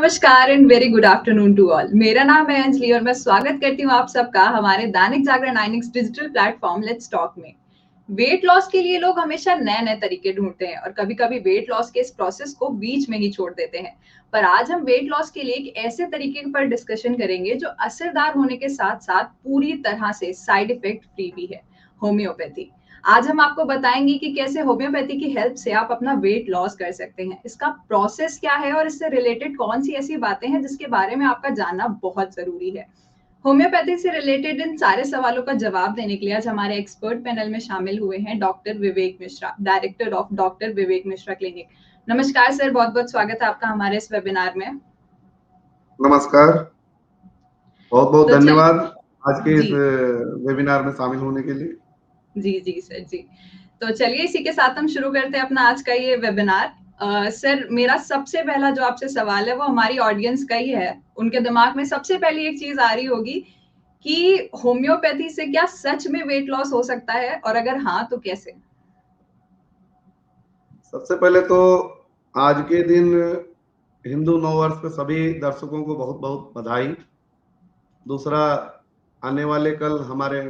नमस्कार and very good afternoon to all. मेरा नाम है अंजलि और मैं स्वागत करती हूँ आप सबका हमारे Dainik Jagran 9 digital platform let's talk में। वेट लॉस के लिए लोग हमेशा नए नए तरीके ढूंढते हैं और कभी कभी वेट लॉस के इस प्रोसेस को बीच में ही छोड़ देते हैं। पर आज हम वेट लॉस के लिए एक ऐसे तरीके पर डिस्कशन करेंगे जो असरदार होने के साथ साथ पूरी तरह से साइड इफेक्ट फ्री भी है, होम्योपैथी। आज हम आपको बताएंगे कि कैसे होम्योपैथी की हेल्प से आप अपना वेट लॉस कर सकते हैं, इसका प्रोसेस क्या है और इससे रिलेटेड कौन सी ऐसी बातें हैं जिसके बारे में आपका जानना बहुत जरूरी है। होम्योपैथी से रिलेटेड इन सारे सवालों का जवाब देने के लिए आज हमारे एक्सपर्ट पैनल में शामिल हुए हैं doctor Vivek Mishra, director of doctor Vivek Mishra clinic. नमस्कार सर, बहुत बहुत स्वागत है आपका हमारे इस वेबिनार में। नमस्कार, बहुत बहुत तो धन्यवाद आज के जी इस वेबिनार में शामिल होने के लिए। जी जी सर जी। तो चलिए इसी के साथ हम शुरू करते हैं अपना आज का ये वेबिनार। सर, मेरा सबसे पहला जो आपसे सवाल है वो हमारी ऑडियंस का ही है। उनके दिमाग में सबसे पहली एक चीज आ रही होगी कि होम्योपैथी से क्या सच में वेट लॉस हो सकता है और अगर हाँ तो कैसे? सबसे पहले तो आज के दिन हिंदू नववर्ष पे सभी दर्शकों को बहुत बहुत बधाई। दूसरा, आने वाले कल हमारे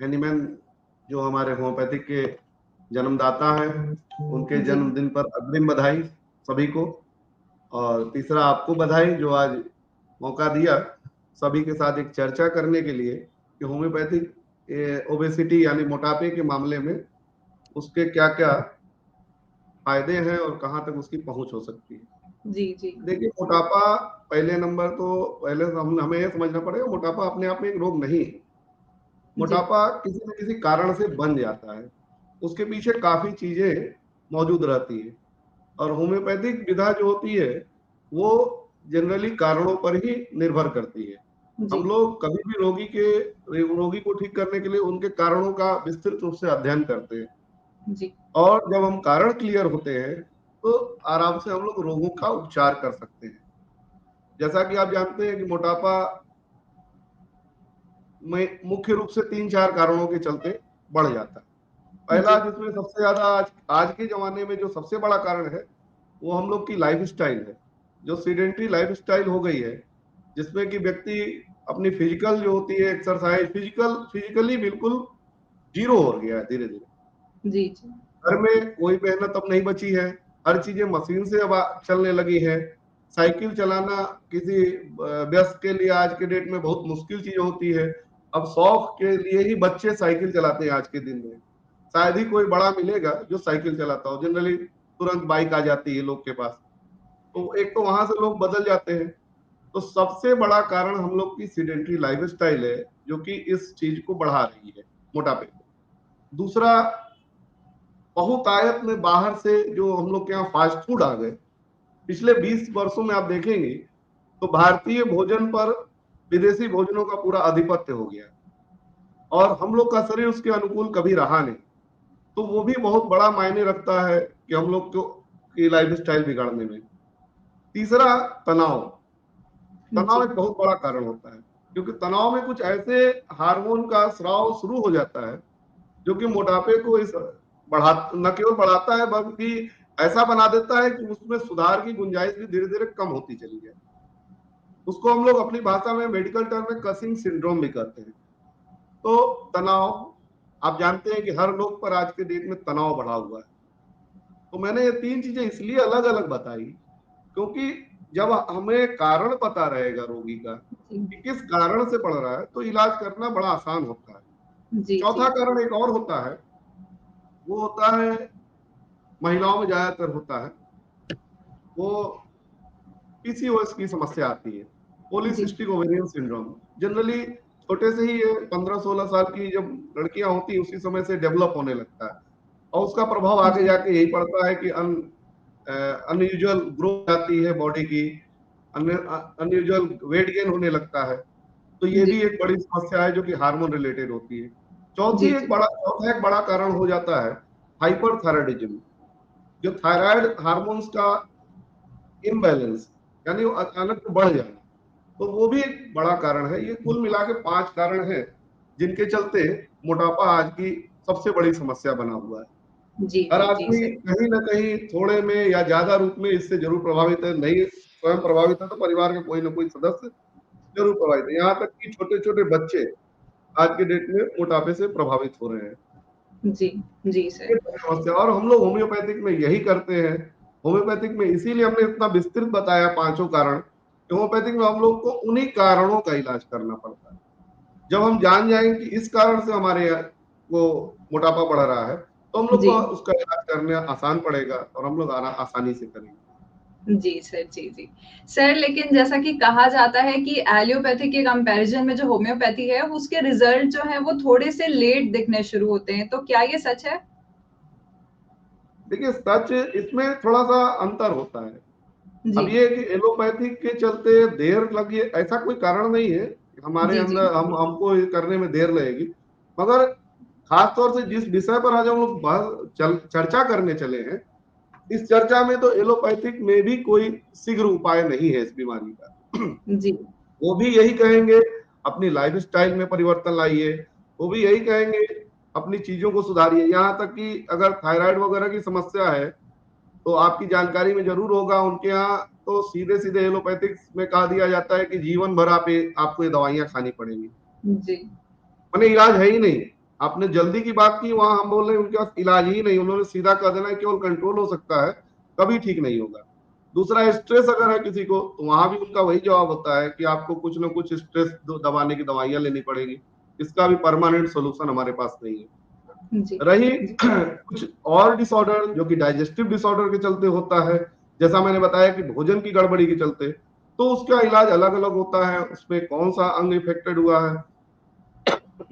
एनिमैन जो हमारे होम्योपैथिक के जन्मदाता हैं, उनके जी जन्मदिन पर अग्रिम बधाई सभी को। और तीसरा, आपको बधाई जो आज मौका दिया सभी के साथ एक चर्चा करने के लिए कि होम्योपैथिक ओबेसिटी यानी मोटापे के मामले में उसके क्या क्या फायदे हैं और कहाँ तक उसकी पहुंच हो सकती है। जी जी देखिए, मोटापा पहले नंबर तो पहले हमें ये समझना पड़ेगा, मोटापा अपने आप में एक रोग नहीं है। जी मोटापा किसी न किसी कारण से बन जाता है, उसके पीछे काफी चीजें मौजूद रहती है। और होम्योपैथिक विधा जो होती है वो जनरली कारणों पर ही निर्भर करती है। जी हम लोग कभी भी रोगी को ठीक करने के लिए उनके कारणों का विस्तृत रूप से अध्ययन करते हैं। जी और जब हम कारण क्लियर होते हैं तो आराम से हम लोग रोगों का उपचार कर सकते हैं। जैसा कि आप जानते हैं कि मोटापा में मुख्य रूप से 3-4 कारणों के चलते बढ़ जाता है। पहला, जी जिसमें सबसे ज्यादा आज के जमाने में जो सबसे बड़ा कारण है वो हम लोग की लाइफस्टाइल है। जो सीडेंटरी लाइफस्टाइल हो गई है, जिसमें कि व्यक्ति अपनी फिजिकल जो होती है एक्सरसाइज फिजिकली बिल्कुल जीरो हो गया है धीरे धीरे। जी घर में कोई मेहनत अब नहीं बची है, हर चीजें मशीन से अब चलने लगी है। साइकिल चलाना किसी व्यस्त के लिए आज के डेट में बहुत मुश्किल चीज होती है। अब शौक के लिए ही बच्चे साइकिल चलाते हैं आज के दिन में। शायद ही कोई बड़ा मिलेगा जो साइकिल चलाता हो, जनरली तुरंत बाइक आ जाती है लोग के पास। तो एक तो वहां से लोग बदल जाते हैं। तो सबसे बड़ा कारण हम लोग की सीडेंटरी लाइफस्टाइल है जो कि इस चीज को बढ़ा रही है, मोटापे को। दूसरा, बहुतायत में बाहर से जो हम लोग के यहाँ फास्ट फूड आ गए, पिछले 20 वर्षों में आप देखेंगे तो भारतीय भोजन पर विदेशी भोजनों का पूरा आधिपत्य हो गया और हम लोग का शरीर उसके अनुकूल कभी रहा नहीं। तो वो भी बहुत बड़ा मायने रखता है कि हम लोग की लाइफ स्टाइल बिगाड़ने में। तीसरा, तनाव। तनाव जी एक बहुत बड़ा कारण होता है, क्योंकि तनाव में कुछ ऐसे हार्मोन का स्राव शुरू हो जाता है जो कि मोटापे को इस बढ़ा न केवल बढ़ाता है बल्कि ऐसा बना देता है कि उसमें सुधार की गुंजाइश भी धीरे धीरे कम होती चली जाए। उसको हम लोग अपनी भाषा में मेडिकल टर्म में कसिंग सिंड्रोम भी कहते हैं। तो तनाव, आप जानते हैं कि हर लोग पर आज के डेट में तनाव बढ़ा हुआ है। तो मैंने ये 3 चीजें इसलिए अलग अलग बताई क्योंकि जब हमें कारण पता रहेगा रोगी का कि किस कारण से बढ़ रहा है तो इलाज करना बड़ा आसान होता है। जी जी चौथा कारण एक और होता है, वो होता है महिलाओं में ज्यादातर होता है, वो पीसीओएस की समस्या आती है, जी पॉलीसिस्टिक ओवेरियन सिंड्रोम। जनरली छोटे से ही 15-16 साल की जब लड़कियां होती उसी समय से डेवलप होने लगता है और उसका प्रभाव आगे जी जाके यही पड़ता है कि अनयूजुअल ग्रोथ आती है बॉडी की, अनयूजुअल वेट गेन होने लगता है। तो ये जी भी एक बड़ी समस्या है जो कि हार्मोन रिलेटेड होती है। जी जी चौथा एक बड़ा कारण हो जाता है हाइपरथायराइडिज्म, जो थायराइड हार्मोन्स का इम्बैलेंस, यानी वो अचानक बढ़ जाना। तो वो भी एक बड़ा कारण है। ये कुल मिला के 5 कारण है जिनके चलते मोटापा आज की सबसे बड़ी समस्या बना हुआ है। जी हर जी जी आदमी सर। कहीं ना कहीं थोड़े में या ज्यादा रूप में इससे जरूर प्रभावित है, नहीं स्वयं प्रभावित है तो परिवार के कोई ना कोई सदस्य जरूर प्रभावित है। यहाँ तक कि छोटे-छोटे बच्चे आज के डेट में मोटापे से प्रभावित हो रहे हैं। जी, जी सर। ये बड़ी समस्या और हम लोग होम्योपैथिक में यही करते हैं। होम्योपैथिक में इसीलिए हमने इतना विस्तृत बताया पाँचों कारण, कि होम्योपैथिक में हम लोग को उन्हीं कारणों का इलाज करना पड़ता है। जब हम जान जाएँगे कि इस कारण से हमारे वो मोटापा बढ़ रहा है, तो हम लोग जी। को उसका इलाज करना आसान पड़ेगा और हम लोग आसानी से करेंगे। जी सर, जी, जी। सर लेकिन जैसा कि कहा जाता है कि एलोपैथी के कंपैरिज़न में जो होम्योपैथी है, उसके रिज़ल्ट जो हैं वो थोड़े से लेट दिखने शुरू होते हैं, तो क्या ये सच है? देखिए सच इसमें थोड़ा-सा अंतर होता है। जी। अब ये है कि एलोपैथिक के चलते देर लगी ऐसा कोई कारण नहीं है, हमारे जी, जी। अंदर हमको ये करने में देर लगेगी। मगर खास तौर से जिस विषय पर आज हम लोग चर्चा करने चले हैं, इस चर्चा में तो एलोपैथिक में भी कोई शीघ्र उपाय नहीं है इस बीमारी का। जी। वो भी यही कहेंगे अपनी लाइफ़स्टाइल में परिवर्तन लाइए, वो भी यही कहेंगे अपनी चीज़ों को सुधारिए। यहाँ तक कि अगर थायराइड वगैरह की समस्या है, तो आपकी जानकारी में ज़रूर होगा उनके यहाँ तो सीधे-सीधे एलोपैथिक्स में कहा दिया जाता है कि जीवन भर आपको ये दवाइयाँ खानी पड़ेंगी। जी। माने इलाज है ही नहीं। आपने जल्दी की बात की वहाँ हम बोल रहे हैं उनके पास इलाज ही नहीं, उन्होंने सीधा कह देना है केवल कंट्रोल हो सकता है, कभी ठीक नहीं होगा। दूसरा स्ट्रेस अगर है किसी को, तो वहाँ भी उनका वही जवाब होता है कि आपको कुछ न कुछ स्ट्रेस दबाने की दवाइयाँ लेनी पड़ेगी। इसका भी परमानेंट सॉल्यूशन हमारे पास नहीं है। जी। रही जी। कुछ और डिसऑर्डर जो कि डाइजेस्टिव डिसऑर्डर के चलते होता है, जैसा मैंने बताया कि भोजन की गड़बड़ी के चलते, तो उसका इलाज अलग-अलग होता है, उसमें कौन-सा अंग इफेक्टेड हुआ है।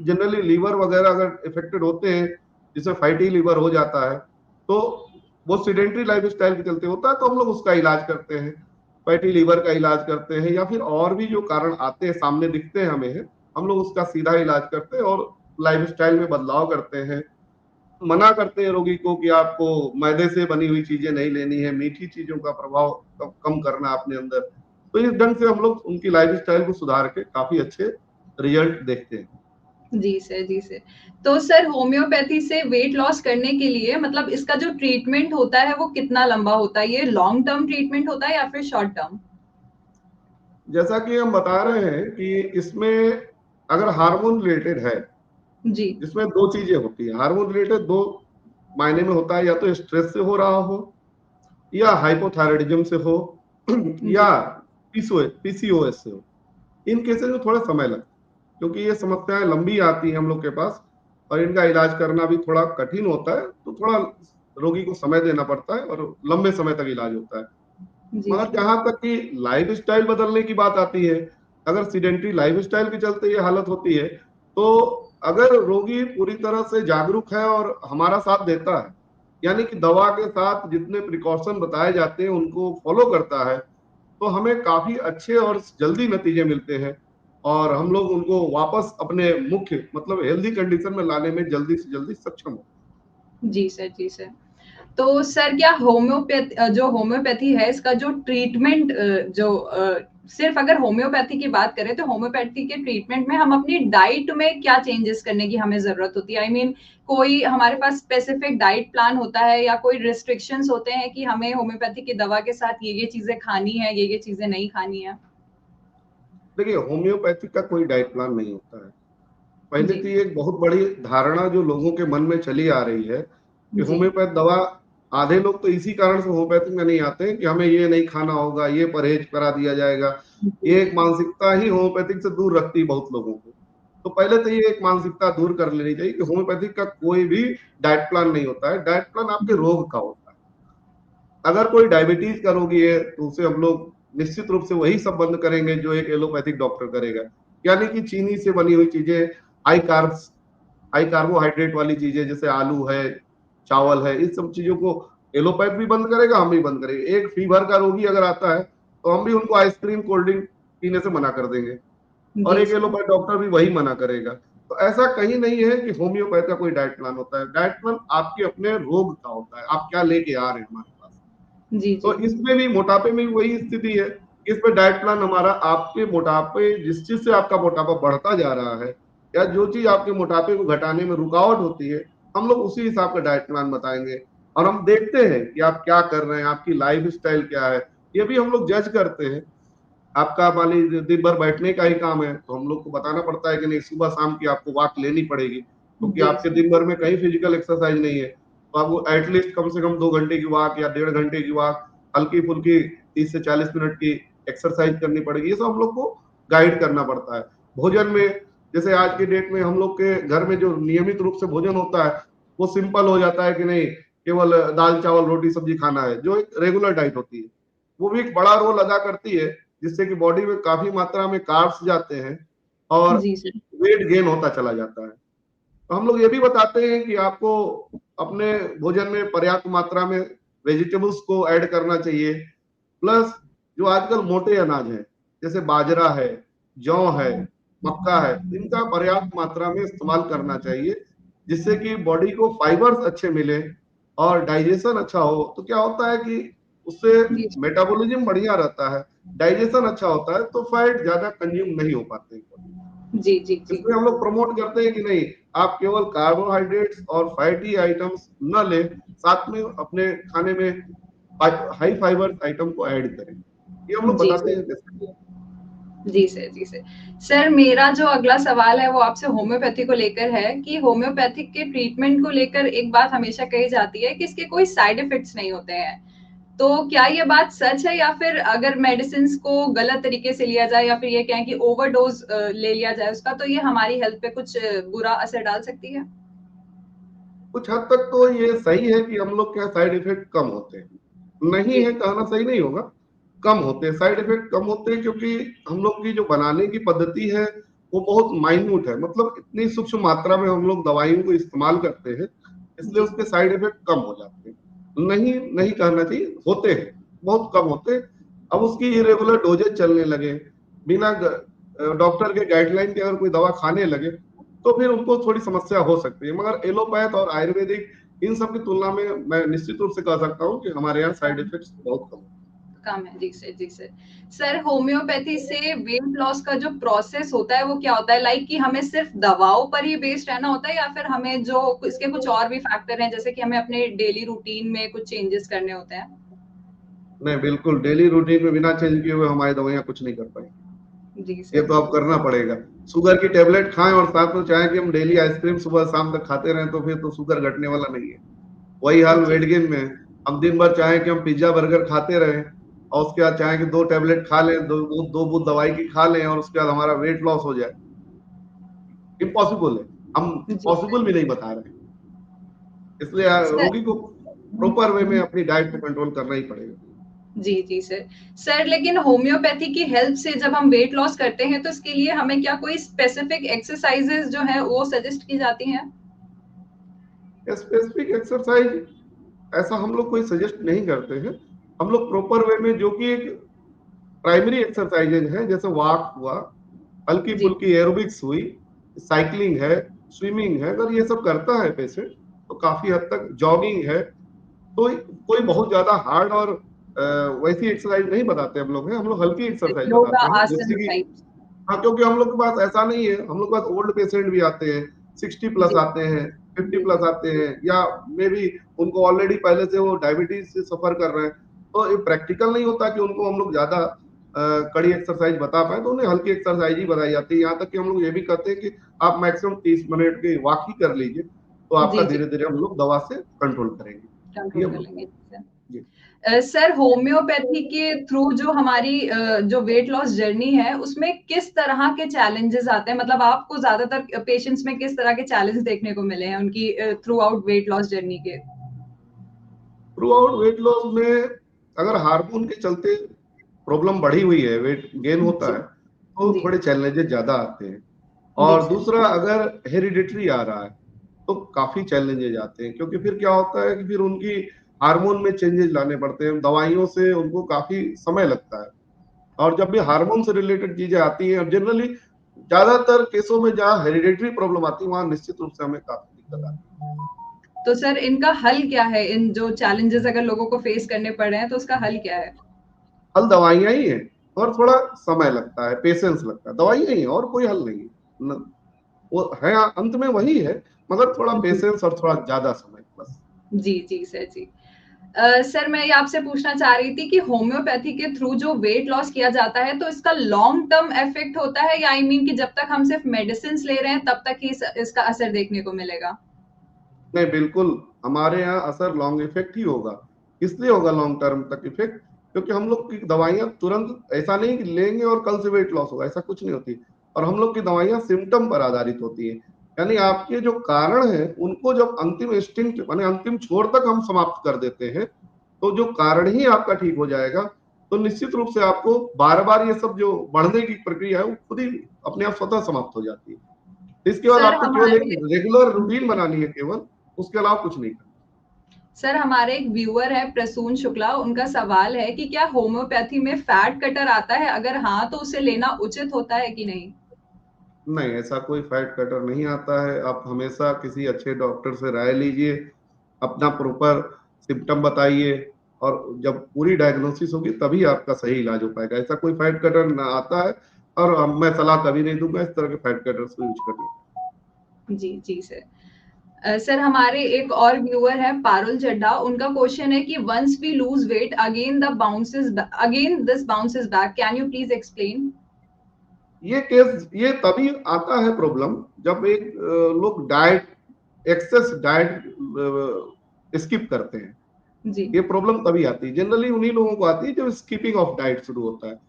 जनरली लीवर वगैरह अगर इफेक्टेड होते हैं, जिसमें फैटी लीवर हो जाता है, तो वो सेडेंटरी लाइफ़स्टाइल के चलते होता है, तो हम लोग उसका इलाज करते हैं। फैटी लीवर का इलाज करते हैं या फिर और भी जो कारण आते हैं, सामने दिखते हैं हमें, हम लोग उसका सीधा इलाज करते हैं और लाइफ़स्टाइल में बदलाव करते हैं। मना करते हैं रोगी को कि आपको मैदे से बनी हुई चीजें नहीं लेनी है, मीठी चीजों का प्रभाव कम करना है अपने अंदर। तो इस ढंग से हम लोग उनकी लाइफस्टाइल को सुधार के काफी अच्छे रिजल्ट देखते हैं। जी सर, जी सर। तो सर होम्योपैथी से वेट लॉस करने के लिए मतलब इसका जो ट्रीटमेंट होता है वो कितना लंबा होता है? ये लॉन्ग टर्म ट्रीटमेंट होता है या फिर शॉर्ट टर्म? जैसा कि हम बता रहे हैं कि इसमें अगर हार्मोन रिलेटेड है, जी। इसमें दो चीजें होती है। हार्मोन रिलेटेड दो मायने में होता है, या तो स्ट्रेस से हो रहा हो या हाइपोथायराइडिज्म से हो या जी। पीसीओएस से हो। इन केसेस में थोड़ा समय लगता है, क्योंकि ये समस्याएं लंबी आती हैं हम लोग के पास और इनका इलाज करना भी थोड़ा कठिन होता है, तो थोड़ा रोगी को समय देना पड़ता है और लंबे समय तक इलाज होता है। जी मगर सर। जहां तक कि लाइफ स्टाइल बदलने की बात आती है, अगर सीडेंटरी लाइफ स्टाइल के चलते ये हालत होती है, तो अगर रोगी पूरी तरह से जागरूक है और हमारा साथ देता है, यानी कि दवा के साथ जितने प्रिकॉशन बताए जाते हैं उनको फॉलो करता है, तो हमें काफी अच्छे और जल्दी नतीजे मिलते हैं और हम लोग उनको वापस अपने मुख्य मतलब हेल्दी कंडीशन में लाने में जल्दी से जल्दी सक्षम होते हैं। जी सर, जी सर। तो सर क्या जो होम्योपैथी है इसका जो ट्रीटमेंट सिर्फ अगर होम्योपैथी की बात करें तो होम्योपैथी के ट्रीटमेंट में हम अपनी डाइट में क्या चेंजेस करने की हमें ज़रूरत होती है? आई मीन कोई हमारे पास स्पेसिफिक डाइट प्लान होता है या कोई रिस्ट्रिक्शंस होते हैं कि हमें होम्योपैथी की दवा के साथ ये चीज़ें खानी है, ये चीज़ें नहीं खानी है? देखिए होम्योपैथी का कोई डाइट प्लान नहीं होता है। पहले जी। तो ये एक बहुत बड़ी धारणा जो लोगों के मन में चली आ रही है कि जी। होम्योपैथ दवा, आधे लोग तो इसी कारण से होम्योपैथी में नहीं आते हैं कि हमें ये नहीं खाना होगा, ये परहेज करा दिया जाएगा। जी, ये एक जी। मानसिकता ही होम्योपैथिक से दूर रखती है बहुत लोगों को। तो पहले तो ये एक मानसिकता दूर कर लेनी चाहिए कि होम्योपैथिक का कोई भी डाइट प्लान नहीं होता है। डाइट प्लान आपके जी। रोग का होता है। अगर कोई डायबिटीज का रोगी है तो उसे हम लोग निश्चित रूप से वही सब बंद करेंगे जो एक एलोपैथिक डॉक्टर करेगा। यानी कि चीनी से बनी हुई चीजें, हाई कार्ब्स, हाई कार्बोहाइड्रेट वाली चीजें जैसे आलू है, चावल है, इस सब चीजों को एलोपैथ भी बंद करेगा, हम भी बंद करेंगे। एक फीवर का रोगी अगर आता है तो हम भी उनको आइसक्रीम कोल्ड ड्रिंक पीने से मना कर देंगे और जी एक सर। एलोपैथ डॉक्टर भी वही मना करेगा। तो ऐसा कहीं नहीं है कि होम्योपैथ का कोई डाइट प्लान होता है। डाइट प्लान आपके अपने रोग का होता है, आप क्या लेके आ रहे हैं हमारे पास। जी, तो जी। इसमें भी मोटापे में भी वही स्थिति है। इसमें डाइट प्लान हमारा आपके मोटापे, जिस चीज से आपका मोटापा बढ़ता जा रहा है या जो चीज आपके मोटापे को घटाने में रुकावट होती है, हम लोग उसी हिसाब का डाइट प्लान बताएंगे और हम देखते हैं कि आप क्या कर रहे हैं, आपकी लाइफ स्टाइल क्या है। ये भी हम लोग जज करते हैं। आपका मान लीजिए दिन भर बैठने का ही काम है, तो हम लोग को बताना पड़ता है कि नहीं, सुबह शाम की आपको वॉक लेनी पड़ेगी, क्योंकि जी आपके दिन भर में कहीं फिजिकल एक्सरसाइज नहीं है, तो आपको एटलीस्ट कम से कम 2 घंटे की वॉक या 1.5 घंटे की वॉक, हल्की फुल्की 30 से 40 मिनट की एक्सरसाइज करनी पड़ेगी। ये सब हम लोग को गाइड करना पड़ता है। भोजन में, जैसे आज के डेट में हम लोग के घर में जो नियमित रूप से भोजन होता है, वो सिंपल हो जाता है कि नहीं, केवल दाल चावल रोटी सब्जी खाना है, जो एक रेगुलर डाइट होती है, वो भी एक बड़ा रोल अदा करती है, जिससे कि बॉडी में काफी मात्रा में कार्ब्स जाते हैं और जी सर। वेट गेन होता चला जाता है। तो हम लोग ये भी बताते हैं कि आपको अपने भोजन में पर्याप्त मात्रा में वेजिटेबल्स को ऐड करना चाहिए, प्लस जो आजकल मोटे अनाज है, जैसे बाजरा है, जौ है, मक्का है, इनका पर्याप्त मात्रा में इस्तेमाल करना चाहिए, जिससे कि बॉडी को फाइबर्स अच्छे मिले और डाइजेशन अच्छा हो। तो क्या होता है कि उससे जी मेटाबॉलिज्म बढ़िया रहता है, डाइजेशन अच्छा होता है, तो फैट ज्यादा कंज्यूम नहीं हो पाते हैं। जी जी जी। इसमें हम लोग प्रमोट करते हैं कि नहीं, आप केवल कार्बोहाइड्रेट्स और फैटी आइटम्स न लें, साथ में अपने खाने में हाई फाइबर आइटम को ऐड करें। ये हम लोग जी बताते सर। हैं बेसिकली। जी सर। जी सर। सर मेरा जो अगला सवाल है वो आपसे होम्योपैथी को लेकर है कि होम्योपैथिक के ट्रीटमेंट को लेकर एक बात हमेशा कही जाती है कि इसके कोई साइड इफेक्ट्स नहीं होते हैं। तो क्या ये बात सच है, या फिर अगर मेडिसिन को गलत तरीके से लिया जाए या फिर ये कहें कि ओवरडोज ले लिया जाए उसका, तो ये हमारी हेल्थ पे कुछ बुरा असर डाल सकती है? कुछ हद तक तो ये सही है कि हम लोग के साइड इफेक्ट कम होते हैं, नहीं जी है कहना सही नहीं होगा, कम होते हैं, साइड इफेक्ट कम होते हैं, क्योंकि हम लोग की जो बनाने की पद्धति है वो बहुत माइन्यूट है, मतलब इतनी सूक्ष्म मात्रा में हम लोग दवाइयों को इस्तेमाल करते हैं, इसलिए जी उसके साइड इफेक्ट कम हो जाते हैं। नहीं नहीं कहना चाहिए, होते हैं, बहुत कम होते हैं। अब उसकी इरेगुलर डोजेज चलने लगे, बिना डॉक्टर के गाइडलाइन के अगर कोई दवा खाने लगे, तो फिर उनको थोड़ी समस्या हो सकती है। मगर एलोपैथ और आयुर्वेदिक, इन सब की तुलना में मैं निश्चित रूप से कह सकता हूँ कि हमारे यहाँ साइड इफेक्ट्स बहुत कम है। कम है। जी सर। जी सर। सर होम्योपैथी से वेट लॉस का जो प्रोसेस होता है वो क्या होता है? लाइक कि हमें सिर्फ दवाओं पर ही बेस्ड रहना होता है, या फिर हमें जो इसके कुछ और भी फैक्टर हैं, जैसे कि हमें अपने डेली रूटीन में कुछ चेंजेस करने होते हैं? नहीं, बिल्कुल डेली रूटीन में बिना चेंज किए हुए हमारी दवाइयाँ कुछ नहीं कर पाएंगी। जी ये सर। तो अब करना पड़ेगा। शुगर की टेबलेट खाएं और साथ में चाहें कि हम डेली आइसक्रीम सुबह शाम तक खाते रहें, तो फिर तो शुगर घटने वाला नहीं है। वही हाल जी वेट गेन में है। हम दिन भर चाहें कि हम पिज्जा बर्गर खाते रहें और उसके बाद चाहें कि 2 टेबलेट खा लें, दो बूंद दवाई की खा लें और उसके बाद हमारा वेट लॉस हो जाए, इम्पॉसिबल है। हम जी सर। पॉसिबल भी नहीं बता रहे हैं। इसलिए सर। रोगी को प्रॉपर वे में अपनी डाइट को कंट्रोल करना ही पड़ेगा। जी जी सर। सर लेकिन होम्योपैथी की हेल्प से जब हम वेट लॉस करते हैं तो इसके लिए हमें क्या कोई स्पेसिफिक एक्सरसाइजेज जो है वो सजेस्ट की जाती हैं? स्पेसिफिक एक्सरसाइज ऐसा हम लोग कोई सजेस्ट नहीं करते हैं। हम लोग प्रॉपर वे में, जो कि एक प्राइमरी एक्सरसाइजेज है, जैसे वॉक हुआ, हल्की जी फुल्की एरोबिक्स हुई, साइकिलिंग है, स्विमिंग है, अगर ये सब करता है पेशेंट, तो काफी हद तक जॉगिंग है, तो कोई बहुत ज्यादा हार्ड और वैसी एक्सरसाइज नहीं बताते हम लोग हैं, हम लोग हल्की एक्सरसाइज योगा बताते हैं, जिससे आसन कि टाइप। हाँ, क्योंकि हम लोग के पास ऐसा नहीं है, हम लोग के पास ओल्ड पेशेंट भी आते हैं, 60+ जी आते हैं, फिफ्टी जी प्लस आते हैं, या मे बी उनको ऑलरेडी पहले से वो डायबिटीज से सफर कर रहे हैं, तो ये प्रैक्टिकल नहीं होता कि उनको हम लोग ज्यादा कड़ी एक्सरसाइज बता पाए, तो उन्हें हल्की एक्सरसाइज ही बताई जाती है। यहाँ तक कि हम लोग ये भी कहते हैं कि आप मैक्सिमम 30 मिनट की वॉक ही कर लीजिए, तो आपका जी जी। धीरे धीरे हम लोग दवा से कंट्रोल करेंगे। ये कंट्रोल हम कर लोग लेंगे। कहते हैं। जी। सर होम्योपैथी के थ्रू जो हमारी जो वेट लॉस जर्नी है उसमें किस तरह के चैलेंजेस आते हैं? मतलब आपको ज्यादातर पेशेंट्स में किस तरह के चैलेंज देखने को मिले हैं उनकी through out weight loss journey के? थ्रू आउट वेट लॉस में अगर हार्मोन के चलते प्रॉब्लम बढ़ी हुई है, वेट गेन होता जी है, तो जी थोड़े चैलेंजेस ज्यादा आते हैं। जी और सर। दूसरा, अगर हेरिडिटरी आ रहा है, तो काफी चैलेंजेस आते हैं, क्योंकि फिर क्या होता है कि फिर उनकी हार्मोन में चेंजेस लाने पड़ते हैं, दवाइयों से उनको काफी समय लगता है। और जब भी हार्मोन से रिलेटेड चीजें आती हैं, और जनरली ज्यादातर केसों में जहाँ हेरिडिटरी प्रॉब्लम आती है, वहां निश्चित रूप से हमें काफी दिक्कत आती तो सर इनका हल क्या है? इन जो चैलेंजेस अगर लोगों को फेस करने पड़ रहे हैं तो उसका हल क्या है? है। हल दवाइयां ही है, और थोड़ा समय लगता है, पेशेंस लगता है, दवाइयां ही है और कोई हल नहीं है। वो है, अंत में वही है, मगर थोड़ा जी पेशेंस और थोड़ा ज्यादा समय बस। जी जी सर। जी सर मैं ये आपसे पूछना चाह रही थी कि होम्योपैथी के थ्रू जो वेट लॉस किया जाता है तो इसका लॉन्ग टर्म इफेक्ट होता है या आई मीन कि जब तक हम सिर्फ मेडिसिन ले रहे हैं तब तक ही इसका असर देखने को मिलेगा? नहीं, बिल्कुल हमारे यहाँ असर लॉन्ग इफेक्ट ही होगा। इसलिए होगा लॉन्ग टर्म तक इफेक्ट, क्योंकि हम लोग की दवाइयाँ तुरंत ऐसा नहीं कि लेंगे और कल से वेट लॉस होगा, ऐसा कुछ नहीं होती। और हम लोग की दवाइयाँ सिम्टम पर आधारित होती है, यानी आपके जो कारण है उनको जब अंतिम इंस्टिंक्ट माने अंतिम छोर तक हम समाप्त कर देते हैं, तो जो कारण ही आपका ठीक हो जाएगा, तो निश्चित रूप से आपको बार बार ये सब जो बढ़ने की प्रक्रिया है वो खुद ही अपने आप स्वतः समाप्त हो जाती है। इसके बाद सर आपको केवल एक हमारे रेगुलर रूटीन बनानी है केवल, उसके अलावा कुछ नहीं करना। सर हमारे एक व्यूअर है प्रसून शुक्ला, उनका सवाल है कि क्या होम्योपैथी में फैट कटर आता है? अगर हाँ तो उसे लेना उचित होता है कि नहीं? नहीं, ऐसा कोई फैट कटर नहीं आता है। आप हमेशा किसी अच्छे डॉक्टर से राय लीजिए, अपना प्रॉपर सिम्पटम बताइए, और जब पूरी डायग्नोसिस होगी तभी आपका सही इलाज हो पाएगा। ऐसा कोई फैट कटर ना आता है, और मैं सलाह कभी नहीं दूंगा इस तरह के फैट कटर्स को यूज करने की। जी सर। सर हमारे एक और व्यूअर है पारुल चड्ढा, उनका क्वेश्चन है कि once we lose weight again this bounces back, can you please explain? ये केस ये तभी आता है प्रॉब्लम, जब एक लोग डाइट एक्सेस डाइट स्किप करते हैं। जी ये प्रॉब्लम तभी आती है, जनरली उन्हीं लोगों को आती है जब स्कीपिंग ऑफ डाइट शुरू होता है।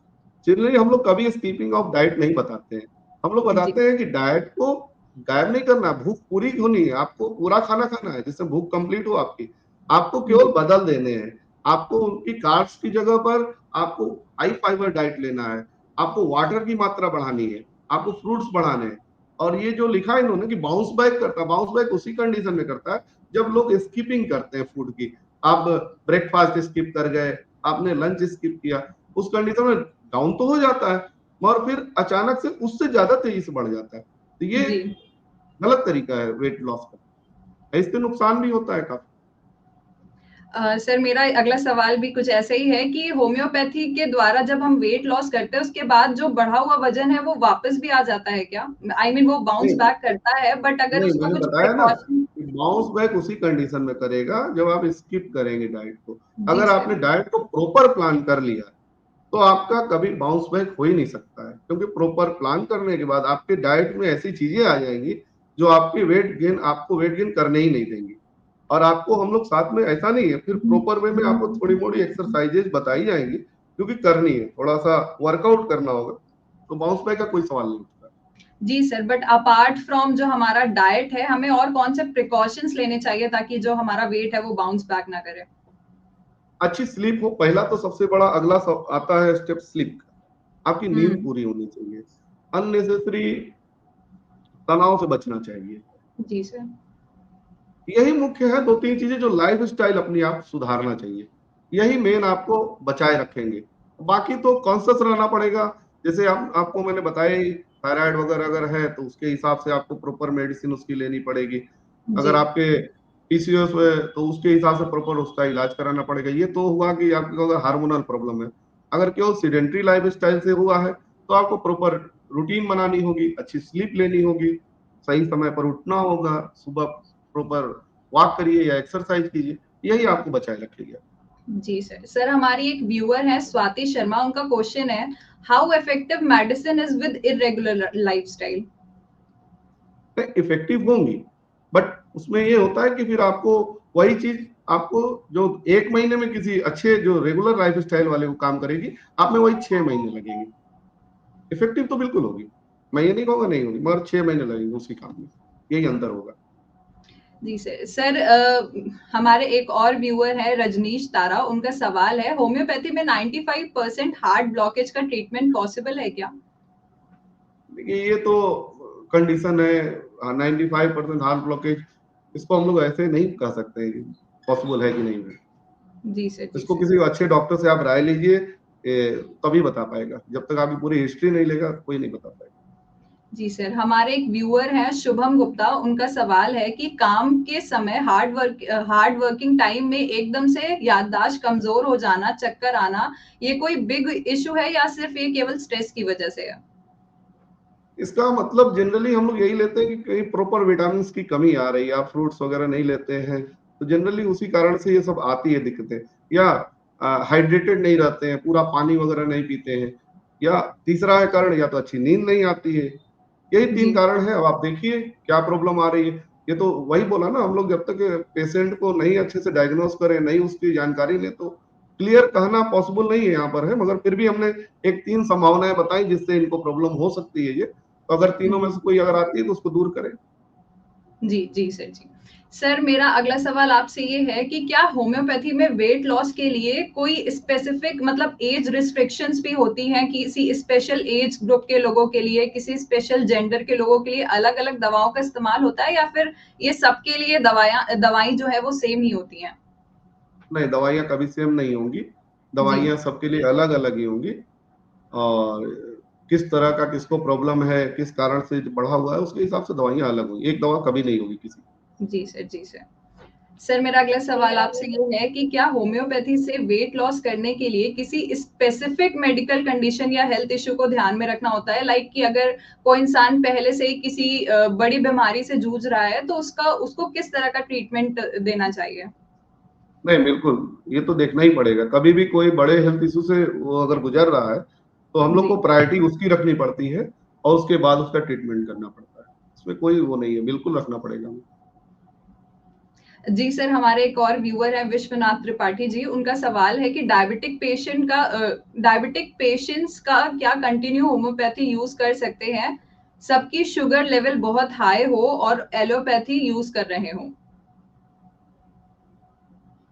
जनरली हम लोग कभी स्कीपिंग ऑफ डाइट नहीं बताते हैं। हम लोग जी बताते हैं कि डाइट को गायब नहीं करना, भूख पूरी होनी है, आपको पूरा खाना खाना है जिससे भूख कंप्लीट हो आपकी। आपको केवल जी बदल देने हैं। आपको उनकी कार्ब्स की जगह पर आपको हाई फाइबर डाइट लेना है, आपको वाटर की मात्रा बढ़ानी है, आपको फ्रूट्स बढ़ाने हैं। और ये जो लिखा है इन्होंने कि बाउंस बैक करता है, बाउंस बैक उसी कंडीशन में करता है जब लोग स्किपिंग करते हैं फूड की। आप ब्रेकफास्ट स्किप कर गए, आपने लंच स्किप किया, उस कंडीशन में डाउन तो हो जाता है, मगर फिर अचानक से उससे ज्यादा तेजी से बढ़ जाता है। तो ये जी गलत तरीका है वेट लॉस का, इससे नुकसान भी होता है काफी। सर मेरा अगला सवाल भी कुछ ऐसे ही है कि होम्योपैथी के द्वारा जब हम वेट लॉस करते हैं उसके बाद जो बढ़ा हुआ वजन है वो वापस भी आ जाता है क्या? आई मीन वो बाउंस नहीं बैक करता है बट अगर नहीं, उसका मैंने कुछ बताया ना प्रिकॉशन। कि बाउंस बैक उसी कंडीशन में करेगा जब आप स्किप करेंगे डाइट को। जी अगर सर। आपने डाइट को प्रॉपर प्लान कर लिया तो आपका कभी बाउंस बैक हो ही नहीं सकता है, क्योंकि प्रॉपर प्लान करने के बाद आपके डाइट में ऐसी चीजें आ जाएंगी जो आपको वेट गेन करने ही नहीं देंगी। और आपको हम लोग साथ में ऐसा नहीं है, फिर प्रॉपर वे में आपको थोड़ी मोड़ी एक्सरसाइजेज बताई जाएंगी क्योंकि करनी है, थोड़ा सा वर्कआउट करना होगा, तो बाउंस बैक का कोई सवाल नहीं उठता। जी सर, बट अपार्ट फ्रॉम जो हमारा डाइट है हमें और कौन से प्रिकॉशंस लेने चाहिए ताकि जो हमारा वेट है वो बाउंस बैक ना करे? अच्छी स्लीप हो, पहला तो सबसे बड़ा अगला सब आता है स्टेप स्लीप का। आपकी नींद हम्म। पूरी होनी चाहिए। अननेसेसरी तनाव से बचना चाहिए। जी सर। यही मुख्य है, दो तीन चीजें जो लाइफ स्टाइल अपनी आप सुधारना चाहिए, यही मेन आपको बचाए रखेंगे। बाकी तो कॉन्शियस रहना पड़ेगा। जैसे आपको मैंने बताया ही, थायराइड वगैरह अगर है तो उसके हिसाब से आपको प्रॉपर मेडिसिन उसकी लेनी पड़ेगी। जी अगर आपके पीसीओएस है तो उसके हिसाब से प्रॉपर उसका इलाज कराना पड़ेगा। ये तो हुआ कि आपको अगर हार्मोनल प्रॉब्लम है। अगर केवल सीडेंट्री लाइफ स्टाइल से हुआ है तो आपको प्रॉपर रूटीन बनानी होगी, अच्छी स्लीप लेनी होगी, सही समय पर उठना होगा, सुबह प्रॉपर वॉक करिए या एक्सरसाइज कीजिए, यही आपको बचाए रखेगा। जी सर। सर हमारी एक व्यूअर है स्वाति शर्मा, उनका क्वेश्चन है how effective medicine is with irregular lifestyle? Effective होंगी, बट उसमें ये होता है कि फिर आपको वही चीज, आपको जो एक महीने में किसी अच्छे जो रेगुलर लाइफ स्टाइल वाले को काम करेगी, आप में वही 6 महीने लगेंगे। इफेक्टिव तो बिल्कुल होगी, मैं ये नहीं कहूंगा नहीं होगी, मगर 6 महीने लगेंगे उसी काम में, यही अंतर होगा। जी सर। सर हमारे एक और व्यूअर है रजनीश तारा, उनका सवाल है होम्योपैथी में 95% हार्ट ब्लॉकेज का ट्रीटमेंट पॉसिबल है क्या? देखिए ये तो कंडीशन है, 95% हार्ट ब्लॉकेज, इसको हम लोग ऐसे नहीं कह सकते पॉसिबल है कि नहीं है। जी सर। जी इसको सर। किसी अच्छे डॉक्टर से आप राय लीजिए, तभी बता पाएगा। जब तक आपकी पूरी हिस्ट्री नहीं लेगा कोई नहीं बता पाएगा। जी सर। हमारे एक व्यूअर है शुभम गुप्ता, उनका सवाल है कि काम के समय हार्ड वर्किंग टाइम में एकदम से याददाश्त कमजोर हो जाना, चक्कर आना, ये कोई बिग इशू है या सिर्फ ये केवल स्ट्रेस की वजह से है? इसका मतलब जनरली हम लोग यही लेते हैं कि कहीं प्रॉपर विटामिन की कमी आ रही है, आप फ्रूट्स वगैरह नहीं लेते हैं, तो जनरली उसी कारण से ये सब आती है दिक्कतें। या हाइड्रेटेड नहीं रहते हैं, पूरा पानी वगैरह नहीं पीते हैं, या तीसरा है कारण या तो अच्छी नींद नहीं आती है। यही 3 जी कारण है। अब आप देखिए क्या प्रॉब्लम आ रही है। ये तो वही बोला ना, हम लोग जब तक पेशेंट को नहीं अच्छे से डायग्नोस करें, नहीं उसकी जानकारी लें, तो क्लियर कहना पॉसिबल नहीं है यहाँ पर है। मगर फिर भी हमने एक 3 संभावनाएं बताई जिससे इनको प्रॉब्लम हो सकती है ये। तो अगर तीनों में जी से कोई अगर आती है तो उसको दूर करें। जी जी सर जी। सर मेरा अगला सवाल आपसे ये है कि क्या होम्योपैथी में वेट लॉस के लिए कोई स्पेसिफिक मतलब एज रिस्ट्रिक्शंस भी होती हैं, किसी स्पेशल एज ग्रुप के लोगों के लिए, किसी स्पेशल जेंडर के लोगों के लिए अलग अलग दवाओं का इस्तेमाल होता है, या फिर ये सबके लिए दवाई जो है वो सेम ही होती हैं? नहीं, दवाइयाँ कभी सेम नहीं होंगी। जी दवाइयाँ सबके लिए अलग अलग ही होंगी। और किस तरह का किसको प्रॉब्लम है, किस कारण से बढ़ा हुआ है, उसके हिसाब से दवाइयाँ अलग होंगी। एक दवा कभी नहीं होगी किसी की। जी सर जी सर। सर मेरा अगला सवाल आपसे ये है कि क्या होम्योपैथी से वेट लॉस करने के लिए किसी स्पेसिफिक मेडिकल कंडीशन या हेल्थ इश्यू को ध्यान में रखना होता है, लाइक कि अगर कोई इंसान पहले से ही किसी बड़ी बीमारी से जूझ रहा है तो उसका उसको किस तरह का ट्रीटमेंट देना चाहिए? नहीं, बिल्कुल, ये तो देखना ही पड़ेगा। कभी भी कोई बड़े हेल्थ इश्यू से वो अगर गुज़र रहा है, तो हम लोग जी को प्रायोरिटी उसकी रखनी पड़ती है और उसके बाद उसका ट्रीटमेंट करना पड़ता है। इसमें कोई वो नहीं है, बिल्कुल रखना पड़ेगा हमें। जी सर, हमारे एक और व्यूअर है विश्वनाथ त्रिपाठी जी, उनका सवाल है कि डायबिटिक पेशेंट्स का क्या कंटिन्यू होम्योपैथी यूज कर सकते हैं, सबकी शुगर लेवल बहुत हाई हो और एलोपैथी यूज कर रहे हो?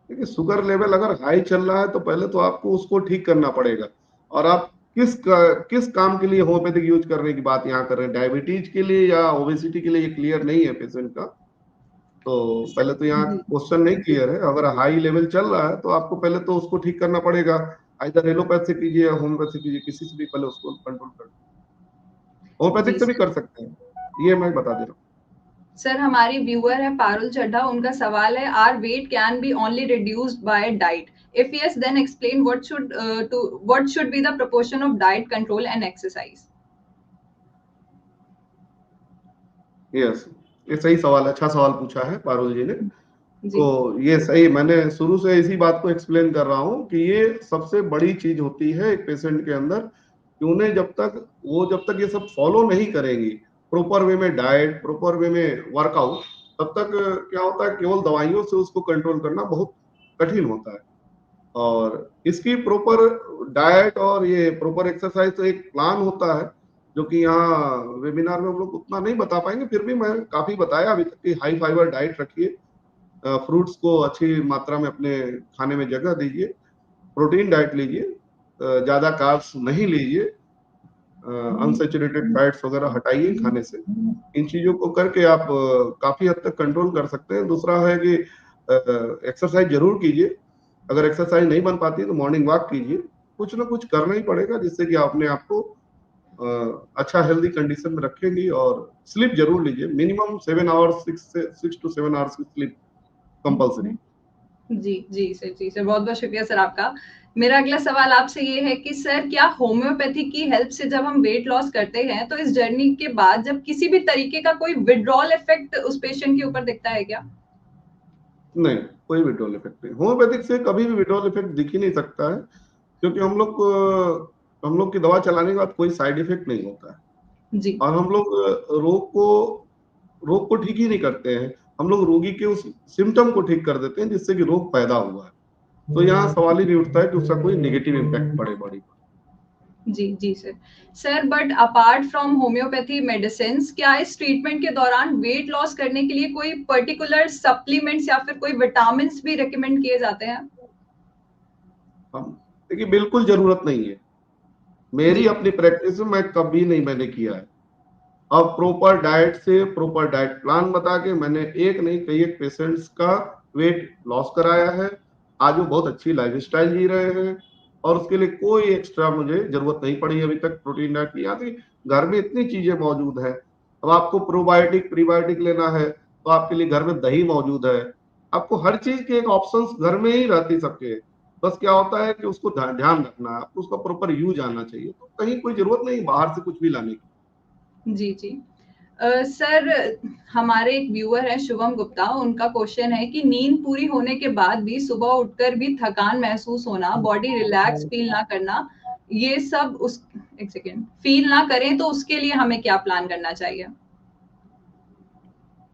देखिए, शुगर लेवल अगर हाई चल रहा है तो पहले तो आपको उसको ठीक करना पड़ेगा। और आप किस काम के लिए होम्योपैथिक यूज करने की बात यहाँ कर रहे हैं, डायबिटीज के लिए या ओबेसिटी के लिए, ये क्लियर नहीं है पेशेंट का। तो पहले तो यहाँ जी क्वेश्चन नहीं क्लियर है। अगर हाई लेवल चल रहा है तो आपको पहले तो उसको ठीक करना पड़ेगा। आइदर एलोपैथ से कीजिए या होम्योपैथ से कीजिए, किसी से भी पहले उसको कंट्रोल कर। जी होम्योपैथिक से भी सर। कर सकते हैं, ये मैं बता दे रहा हूँ। सर हमारी व्यूअर है पारुल चड्ढा, उनका सवाल है are weight can be only reduced by diet, if yes then explain what should be the proportion of diet control and exercise? Yes, ये सही सवाल है, अच्छा सवाल पूछा है पारुल जी ने। जी तो ये सही, मैंने शुरू से इसी बात को एक्सप्लेन कर रहा हूँ कि ये सबसे बड़ी चीज होती है एक पेशेंट के अंदर, कि उन्हें जब तक ये सब फॉलो नहीं करेंगी, प्रॉपर वे में डाइट, प्रॉपर वे में वर्कआउट, तब तक क्या होता है, केवल दवाइयों से उसको कंट्रोल करना बहुत कठिन होता है। और इसकी प्रॉपर डाइट और ये प्रॉपर एक्सरसाइज तो एक प्लान होता है, जो कि यहाँ वेबिनार में हम लोग उतना नहीं बता पाएंगे। फिर भी मैं काफी बताया अभी तक कि हाई फाइबर डाइट रखिए, फ्रूट्स को अच्छी मात्रा में अपने खाने में जगह दीजिए, प्रोटीन डाइट लीजिए, ज्यादा कार्ब्स नहीं लीजिए, अनसैचुरेटेड फैट्स वगैरह हटाइए खाने से। इन चीजों को करके आप काफी हद तक कंट्रोल कर सकते हैं। दूसरा है कि एक्सरसाइज जरूर कीजिए। अगर एक्सरसाइज नहीं बन पाती तो मॉर्निंग वॉक कीजिए। कुछ ना कुछ करना ही पड़ेगा जिससे कि अपने आप को अच्छा हेल्दी कंडीशन में रखेंगी। और स्लीप जरूर लीजिए, मिनिमम 7 आवर्स, 6 to 7 आवर्स की स्लीप कंपल्सरी। जी सर, बहुत बहुत शुक्रिया सर आपका। मेरा अगला सवाल आपसे ये है कि सर क्या होम्योपैथी की हेल्प से जब हम वेट लॉस करते हैं तो इस जर्नी के बाद जब किसी भी तरीके का कोई विड्रॉल इफेक्ट उस पेशेंट के ऊपर दिखता है क्या? नहीं, कोई विड्रॉल इफेक्ट नहीं। होम्योपैथिक से कभी भी विड्रॉल इफेक्ट दिख ही नहीं सकता है, क्योंकि हम लोग की दवा चलाने के बाद कोई साइड इफेक्ट नहीं होता है। जी और हम लोग रोग को ठीक ही नहीं करते हैं, हम लोग रोगी के उस सिम्टम को ठीक कर देते हैं जिससे कि रोग पैदा हुआ है। तो यहाँ सवाल ही नहीं उठता है कि उसका कोई नेगेटिव इम्पैक्ट पड़े बॉडी पर। जी sir. Sir but apart from homeopathy medicine, क्या इस ट्रीटमेंट के दौरान वेट लॉस करने के लिए कोई पर्टिकुलर सप्लीमेंट्स या फिर कोई विटामिन भी रिकमेंड किए जाते हैं? हम देखिए, बिल्कुल जरूरत नहीं है। मेरी जी अपनी प्रैक्टिस में मैं कभी नहीं मैंने किया है। अब प्रॉपर डाइट से प्रॉपर डाइट प्लान बता के मैंने एक नहीं कई एक पेशेंट्स का वेट लॉस कराया है। आज वो बहुत अच्छी लाइफस्टाइल जी रहे हैं और उसके लिए कोई एक्स्ट्रा मुझे जरूरत नहीं पड़ी अभी तक प्रोटीन डाइट की। यहाँ की घर में इतनी चीजें मौजूद है। अब आपको प्रोबायोटिक प्रीबायोटिक लेना है तो आपके लिए घर में दही मौजूद है। आपको हर चीज के एक ऑप्शंस घर में ही रहती सबके। बस क्या होता है कि उसको ध्यान रखना है, आपको उसका प्रॉपर यूज आना चाहिए। तो कहीं कोई जरूरत नहीं बाहर से कुछ भी लाने की। जी सर, हमारे एक व्यूअर है शुभम गुप्ता, उनका क्वेश्चन है कि नींद पूरी होने के बाद भी सुबह उठकर भी थकान महसूस होना, बॉडी रिलैक्स फील ना करना, ये सब उस एक सेकेंड फील ना करें तो उसके लिए हमें क्या प्लान करना चाहिए?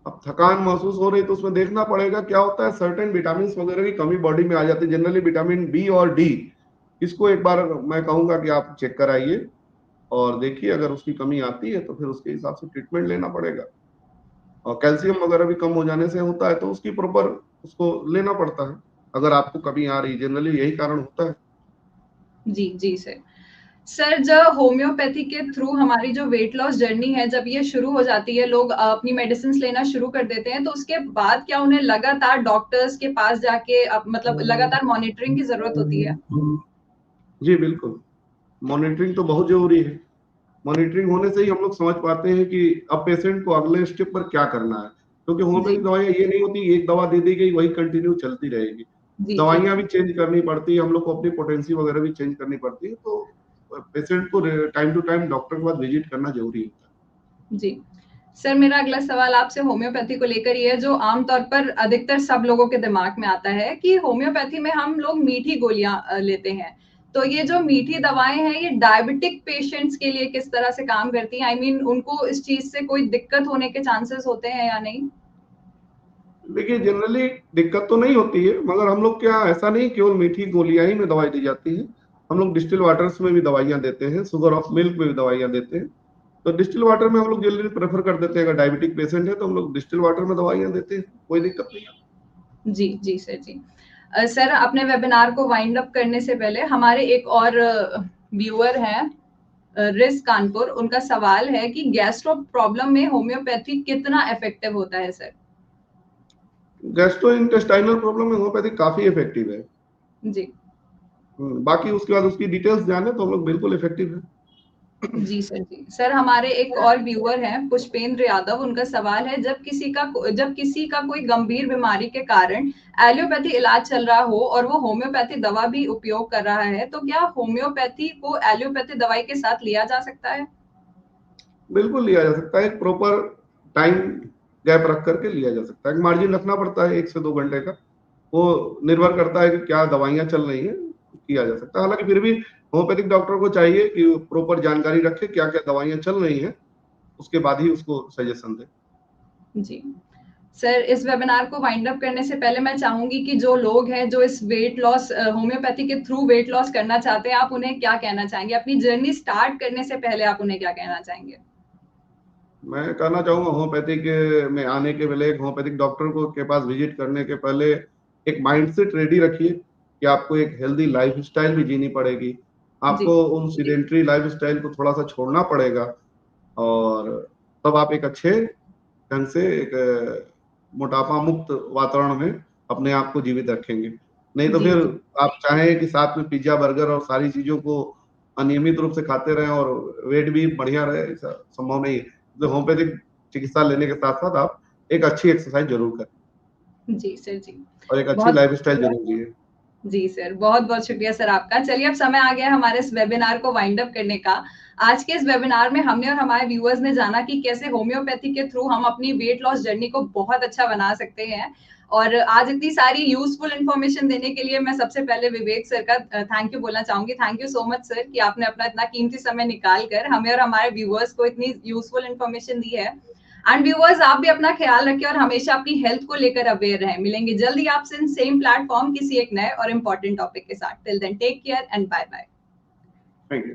अब थकान महसूस हो रही तो उसमें देखना पड़ेगा क्या होता है, सर्टेन विटामिन वगैरह की कमी बॉडी में आ जाती है, जनरली विटामिन बी और डी। इसको एक बार मैं कहूंगा कि आप चेक कराइए और देखिए, अगर उसकी कमी आती है तो फिर उसके हिसाब से ट्रीटमेंट लेना पड़ेगा। और कैल्शियम वगैरह भी कम हो जाने से होता है तो उसकी प्रॉपर उसको लेना पड़ता है, अगर आपको कमी आ रही, जनरली यही कारण होता है। जी जी सर। सर, जब होम्योपैथी के थ्रू हमारी जो वेट लॉस जर्नी है, जब ये शुरू हो जाती है, लोग अपनी मेडिसिन लेना शुरू कर देते हैं, तो उसके बाद क्या उन्हें लगातार डॉक्टर्स के पास जाके मतलब लगातार मॉनिटरिंग की जरूरत होती है? जी बिल्कुल, मॉनिटरिंग तो बहुत जरूरी है। मॉनिटरिंग होने से ही हम लोग समझ पाते हैं कि अब पेशेंट को अगले स्टेप पर क्या करना है, क्योंकि होम्योपैथिक दवाइयाँ ये नहीं होती एक दवा दे दी गई वही कंटिन्यू चलती रहेगी। जी जी दवाइयाँ भी चेंज करनी पड़ती है, हम लोग को अपनी पोटेंसी वगैरह भी चेंज करनी पड़ती है, तो पेशेंट को टाइम टू टाइम डॉक्टर के पास विजिट करना जरूरी होता है। जी। सर, मेरा अगला सवाल आपसे होम्योपैथी को लेकर ये है, जो आमतौर पर अधिकतर सब लोगों के दिमाग में आता है कि होम्योपैथी में हम लोग मीठी गोलियां लेते हैं। तो ये जो मीठी दवाएं हैं, ये डायबिटिक पेशेंट्स के लिए किस तरह से काम करती हैं? आई मीन उनको इस चीज से कोई दिक्कत होने के चांसेस होते हैं या नहीं? देखिए जनरली दिक्कत तो नहीं होती है, मगर हम लोग क्या, ऐसा नहीं केवल मीठी गोलियां ही में दवाई दी जाती है, हम लोग डिस्टिल वाटर्स में भी दवाइयां देते हैं, शुगर ऑफ मिल्क में भी दवाइयां देते हैं। तो डिस्टिल वाटर में हम लोग जनरली प्रेफर कर देते हैं, अगर डायबिटिक पेशेंट है तो हम लोग डिस्टिल वाटर में दवाइयां देते हैं, कोई दिक्कत नहीं है। जी जी सर जी। सर, अपने वेबिनार को वाइंड अप करने से पहले हमारे एक और व्यूअर हैं, रिस कानपुर, उनका सवाल है कि गैस्ट्रो प्रॉब्लम में होम्योपैथी कितना इफेक्टिव होता है सर? गैस्ट्रो इंटेस्टाइनल प्रॉब्लम में होम्योपैथिक काफी इफेक्टिव है। जी बाकी उसके बाद उसकी डिटेल्स जाने तो हम लोग बिल्कुल इफेक्टिव है। जी सर जी। सर, हमारे एक और व्यूअर हैं पुष्पेंद्र यादव, उनका सवाल है, जब किसी का कोई गंभीर बीमारी के कारण एलोपैथी इलाज चल रहा हो और वो होम्योपैथी दवा भी उपयोग कर रहा है, तो क्या होम्योपैथी को एलोपैथी दवाई के साथ लिया जा सकता है? बिल्कुल लिया जा सकता है, एक प्रॉपर टाइम गैप रख करके लिया जा सकता है, मार्जिन रखना पड़ता है 1 से 2 घंटे का, वो निर्भर करता है कि क्या दवाइयां चल रही हैं, किया जा सकता है। हालांकि फिर भी होम्योपैथिक डॉक्टर को चाहिए कि प्रॉपर जानकारी रखे क्या क्या दवाइयां चल रही हैं, उसके बाद ही उसको सजेशन दे। जी। सर, इस वेबिनार को वाइंड अप करने से पहले मैं चाहूंगी कि जो लोग हैं जो इस वेट लॉस होम्योपैथी के थ्रू वेट लॉस करना चाहते हैं, आप उन्हें क्या कहना चाहेंगे? अपनी जर्नी स्टार्ट करने से पहले आप उन्हें क्या कहना चाहेंगे? मैं कहना चाहूंगा होम्योपैथिक में आने के पहले, एक होम्योपैथिक डॉक्टर को के पास विजिट करने के पहले एक माइंडसेट रेडी रखिए कि आपको एक हेल्दी लाइफ स्टाइल भी जीनी पड़ेगी, जी आपको उन सीडेंट्री लाइफ स्टाइल को थोड़ा सा छोड़ना पड़ेगा, और तब आप एक अच्छे ढंग से एक मोटापा मुक्त वातावरण में अपने आप को जीवित रखेंगे। नहीं तो जी फिर जी आप चाहें कि साथ में पिज्जा बर्गर और सारी चीजों को अनियमित रूप से खाते रहें और वेट भी बढ़िया रहे, ऐसा संभव नहीं है। तो होम्योपैथिक चिकित्सा लेने के साथ साथ आप एक अच्छी एक्सरसाइज जरूर करें जी सर जी। और एक अच्छी बहुत लाइफ स्टाइल जरूर जिए। जी सर, बहुत-बहुत शुक्रिया सर आपका। चलिए, अब समय आ गया है हमारे इस वेबिनार को वाइंड अप करने का। आज के इस वेबिनार में हमने और हमारे व्यूअर्स ने जाना कि कैसे होम्योपैथी के थ्रू हम अपनी वेट लॉस जर्नी को बहुत अच्छा बना सकते हैं। और आज इतनी सारी यूज़फुल इन्फॉर्मेशन देने के लिए मैं सबसे पहले विवेक सर का थैंक यू बोलना चाहूँगी। Thank you so much sir कि आपने अपना इतना कीमती समय निकाल कर हमें और हमारे व्यूअर्स को इतनी यूज़फुल इन्फॉर्मेशन दी है। एंड व्यूअर्स, आप भी अपना ख्याल रखें और हमेशा अपनी हेल्थ को लेकर अवेयर रहें। मिलेंगे जल्दी आपसे सेम प्लेटफॉर्म किसी एक नए और इम्पोर्टेंट टॉपिक के साथ। Till then take care and bye bye. Thank you.